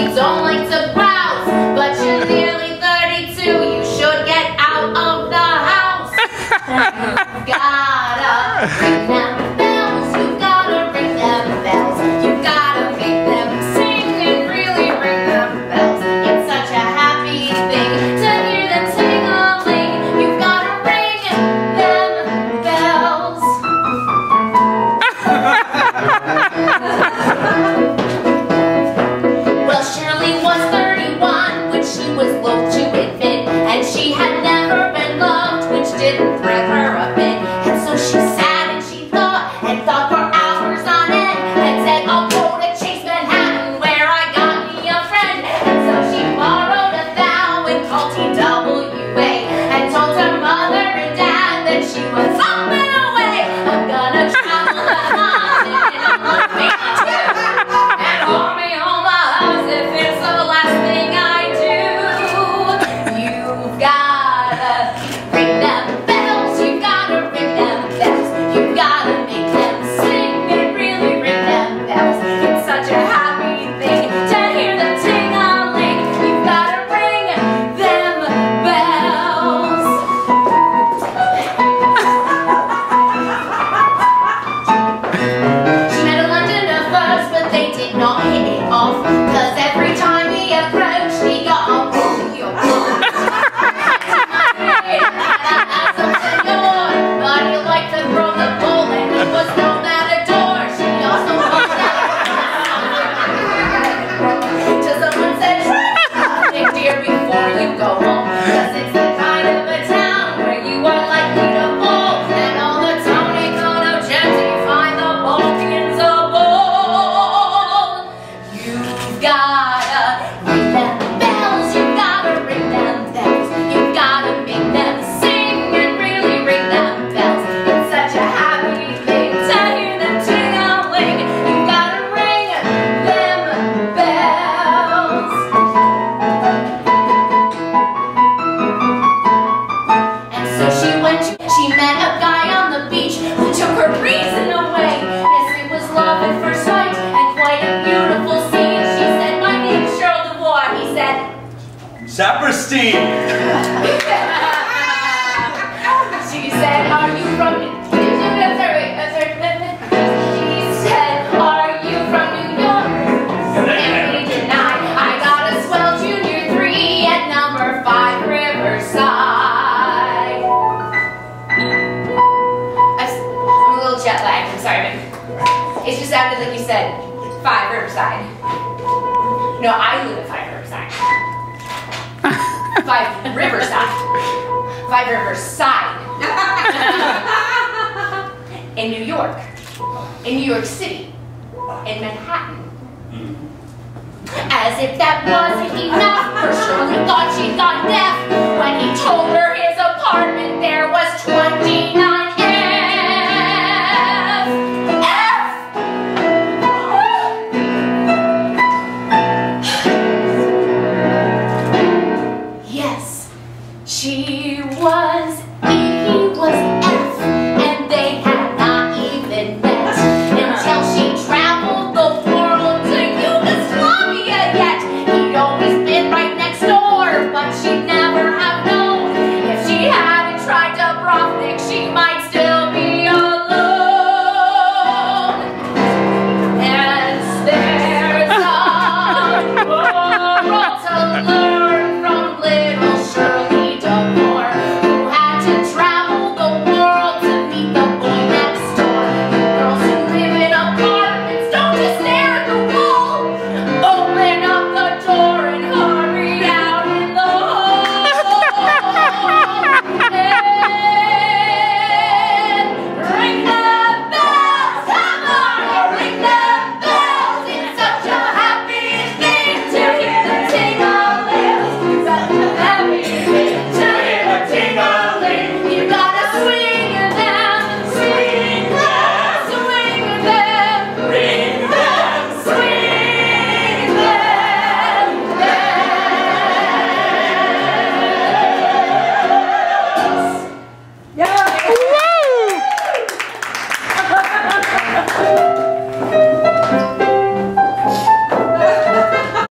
we don't like to browse. But you're nearly 32, you should get out of the house. You've gotta ring them bells, you've gotta ring them bells. You've gotta make them sing and really ring them bells. It's such a happy thing to hear them ting-a-ling. You've gotta ring them bells. Well, Shirley was 31, which she was loath to admit, and she had never been loved, which didn't thrill her a bit. And so she sat and she thought for hours on end, and said, I'll go to Chase Manhattan where I got me a friend. And so she borrowed $1,000 and called TWA, and told her mother and dad that she was up and away. I'm gonna travel the continent on my feet too, and hold me home my house if it's the last thing I do. You've gotta ring them bells, you've gotta ring them bells. You've gotta make them sing and really ring them bells. It's such a happy thing to hear them ting-a-ling. You've gotta ring them bells. She met a Londoner first, but they did not hit it off, 'cause every time he approached, he got a bully or but he liked to throw the ball, and he was thrown at a door. She also called out till someone said, think dear before you go home, 'cause it's the kind of a town where you are likely to fall, and all the town ain't gonna gentrify the Balkans a ball. You've gotta ring them bells, you've gotta ring them bells. You've gotta make them sing and really ring them bells. It's such a happy thing to hear them ting-a-ling. You've gotta ring them bells. And so she met a guy on the beach who took her reason away. Yes, it was love at first sight and quite a beautiful scene. She said, my name's Cheryl DeVore. He said, Saperstein! she said, are you from She said, are you from New York? And he denied. I got a swell junior 3 at number 5 Riverside. I'm a little jet lagged, I'm sorry, but it just sounded like you said 5 Riverside. No, I live at 5 Riverside. 5 Riverside. 5 Riverside. In New York. In New York City. In Manhattan. As if that wasn't even